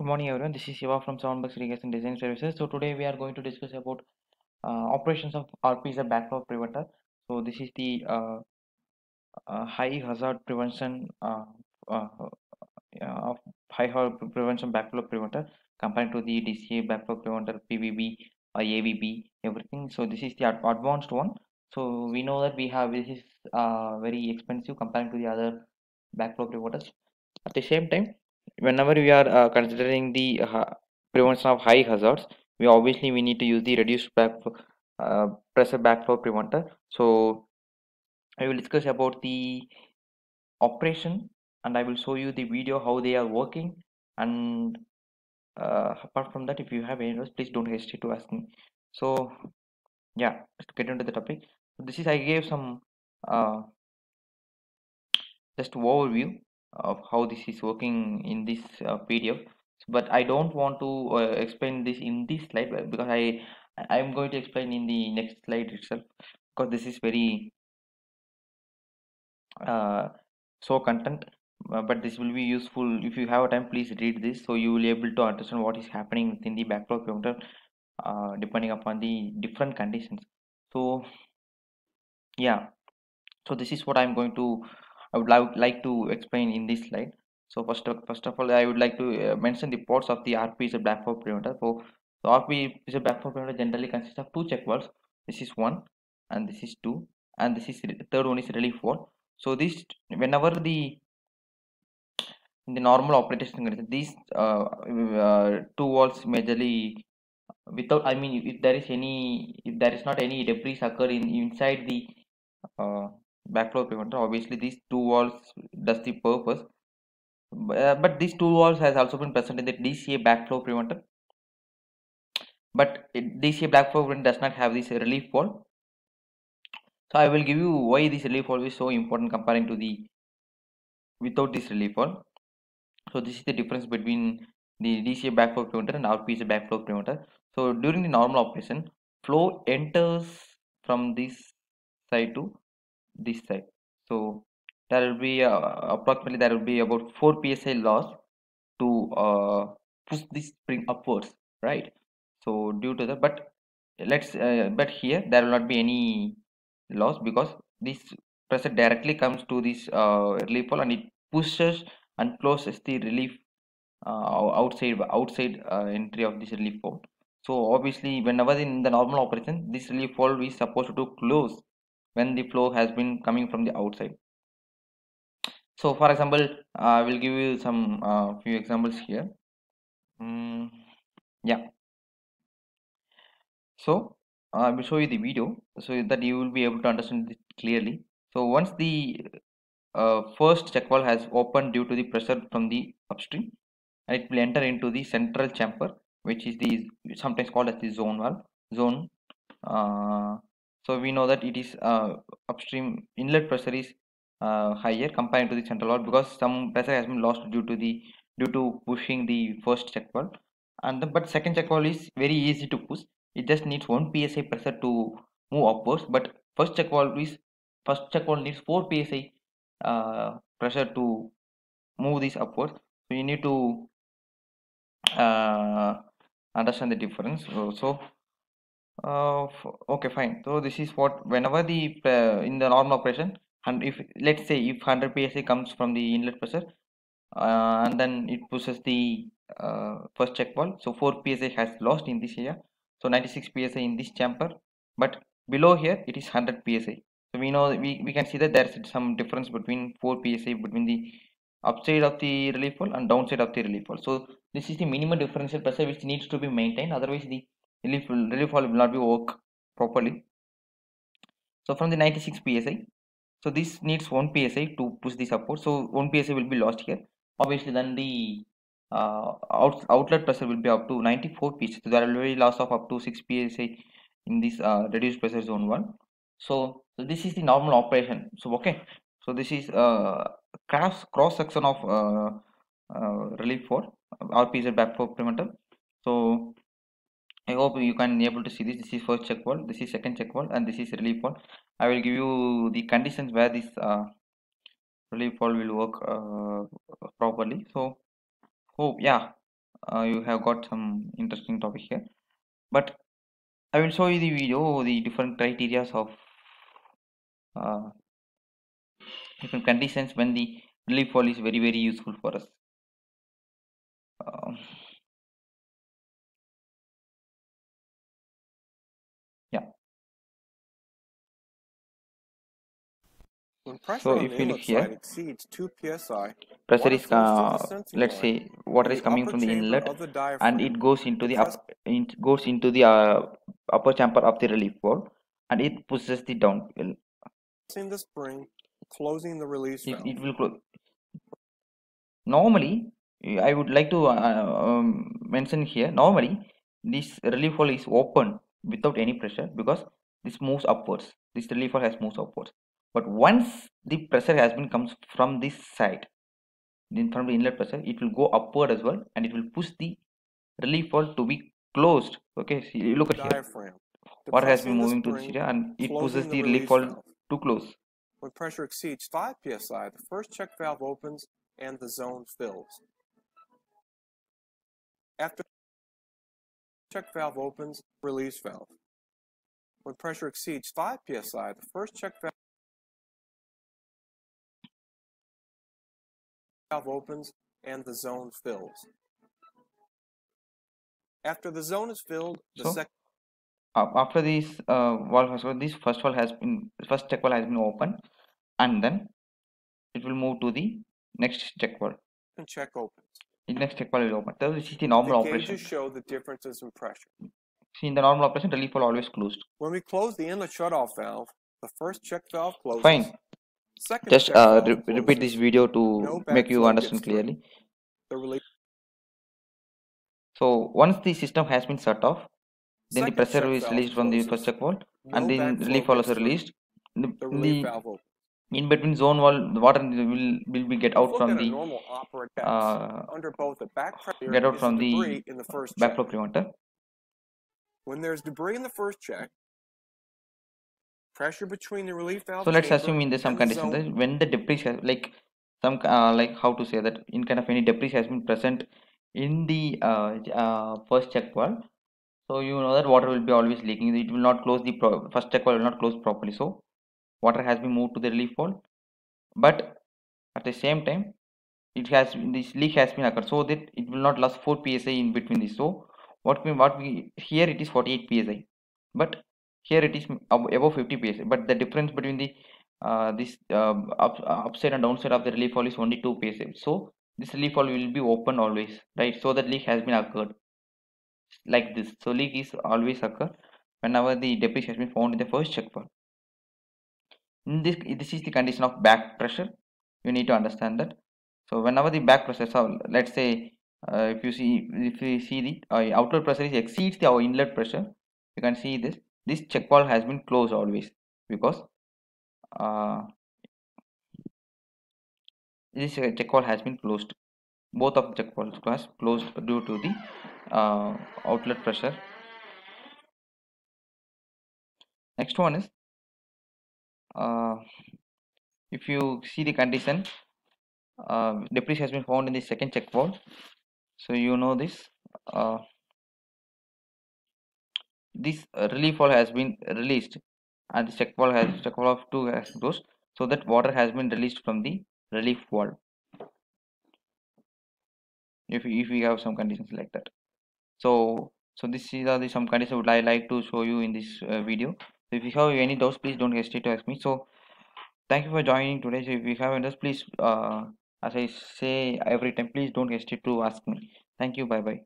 Good morning, everyone. This is Shiva from Soundbox Irrigation Design Services. So today we are going to discuss about operations of RP is a backflow preventer. So this is the high hazard prevention uh, of high hazard prevention backflow preventer compared to the DCA backflow preventer, PVB or AVB, everything. So this is the advanced one. So we know that we have this is very expensive compared to the other backflow preventers. At the same time, whenever we are considering the prevention of high hazards, we need to use the reduced pressure backflow preventer. So I will discuss about the operation, and I will show you the video how they are working. And apart from that, if you have any questions, please don't hesitate to ask me. So yeah, let's get into the topic. This is I gave some uh, just overview of how this is working in this PDF, but I don't want to explain this in this slide because I'm going to explain in the next slide itself, because this is very uh, so content, but this will be useful. If you have time, please read this, so you will be able to understand what is happening within the backlog counter depending upon the different conditions. So yeah, so this is what I would like to explain in this slide. So first of all, I would like to mention the ports of the RP is a backflow preventer. So the RP is a backflow preventer generally consists of two check valves. This is one, and this is two, and this is third one is relief valve. So this whenever the in the normal operation condition, these two valves majorly without, I mean, if there is not any debris occur in inside the uh, backflow preventer, obviously these two walls does the purpose. But these two walls has also been present in the DCA backflow preventer, but DCA backflow preventer does not have this relief wall. So I will give you why this relief wall is so important comparing to the without this relief wall. So this is the difference between the DCA backflow preventer and RPC backflow preventer. So during the normal operation, flow enters from this side to this side. So there will be approximately there will be about 4 psi loss to push this spring upwards, right? So due to that, but here there will not be any loss because this pressure directly comes to this relief wall, and it pushes and closes the relief outside entry of this relief valve. So obviously, whenever in the normal operation, this relief valve is supposed to close when the flow has been coming from the outside. So, for example, I will give you some few examples here. Mm, yeah. So I will show you the video so that you will be able to understand it clearly. So once the first check valve has opened due to the pressure from the upstream, and it will enter into the central chamber, which is the sometimes called as the zone valve zone. uh, so we know that it is upstream inlet pressure is higher compared to the central valve because some pressure has been lost due to pushing the first check valve. But second check valve is very easy to push. It just needs 1 psi pressure to move upwards, but first check valve needs 4 psi pressure to move this upwards. So you need to uh, understand the difference. Okay, fine. So this is what whenever the in the normal operation, and if let's say if 100 psi comes from the inlet pressure, and then it pushes the first check valve, so 4 psi has lost in this area, so 96 psi in this chamber, but below here it is 100 psi. So we know we can see that there is some difference between 4 psi between the upside of the relief valve and downside of the relief valve. So this is the minimum differential pressure which needs to be maintained, otherwise the relief valve will not be work properly. So from the 96 psi, so this needs 1 psi to push this upward. So 1 psi will be lost here. Obviously, then the outlet pressure will be up to 94 psi. So there will be loss of up to 6 psi in this reduced pressure zone one. So this is the normal operation. So okay. So this is cross section of relief for RPZ backflow preventer. So I hope you can able to see this. This is first check valve, this is second check valve, and this is relief valve. I will give you the conditions where this relief valve will work properly. So, yeah. you have got some interesting topic here. But I will show you the video, the different criteria of uh, different conditions when the relief wall is very useful for us. Um, yeah. When pressure So on if the you look inlet side here, exceeds 2 psi, pressure water is flows through the sensing let's line say water in is the coming upper from the chamber inlet of the and diaphragm. it goes into the Depressed it goes into the upper chamber of the relief wall and it pushes the down. the spring, closing the release valve. It will close. Normally, I would like to mention here. Normally, this relief valve is open without any pressure because this moves upwards. This relief valve has moves upwards. But once the pressure has been comes from this side, then from the inlet pressure, it will go upward as well, and it will push the relief valve to be closed. Okay, see, look at here. Diaphragm. Water has been Depressing the moving to this spring, area, and it pushes closing the the relief release valve valve. to close. When pressure exceeds 5 psi, the first check valve opens and the zone fills. After check valve opens, release valve. When pressure exceeds 5 psi, the first check valve opens and the zone fills. After the zone is filled, the So second after this valve has this first check valve has been opened, and then it will move to the next check valve. check opens. The next check valve will open. So this is the normal The operation. gauges show the differences in pressure. See, in the normal operation, relief valve always closed. When we close the inlet shutoff valve, the first check valve closes. Fine. Second Just check valve repeat this video to no make you backflow understand gets through. clearly. The release. So once the system has been shut off, then the Second pressure check is valve released from the closes. first check valve, No and then backflow relief valve gets also through. released. The relief valve opens. In between zone wall, the water will be get out Look from at a the normal opera test. Under both the back pressure get out is from the the debris in the first check. backflow preventer. When there's debris in the first check, pressure between the relief valve So let's chamber assume in the some and the conditions zone. that when the debris has like some like how to say that in kind of any debris has been present in the first check valve, so you know that water will be always leaking. It will not close the first check valve will not close properly. So water has been moved to the relief valve, but at the same time it has this leak has been occurred, so that it will not last 4 psi in between this. So what we here it is 48 psi, but here it is above 50 psi, but the difference between the this upside and downside of the relief valve is only 2 psi. So this relief valve will be open always, right? So that leak has been occurred like this. So leak is always occur whenever the debris has been found in the first check valve. In this is the condition of back pressure. You need to understand that. So whenever the back pressure, so let's say if you see the outlet pressure is exceeds the our inlet pressure, you can see this check valve has been closed always, because uh, this check valve has been closed. Both of the check valves has closed due to the outlet pressure. Next one is uh, if you see the condition, debris has been found in the second check valve. So you know this relief valve has been released, and the check valve 2 has closed, so that water has been released from the relief valve. If we have some conditions like that, so this is are the some conditions would I like to show you in this video. So if you have any doubts, please don't hesitate to ask me. So thank you for joining today. So if you have any doubts, please as I say every time, please don't hesitate to ask me. Thank you. Bye bye.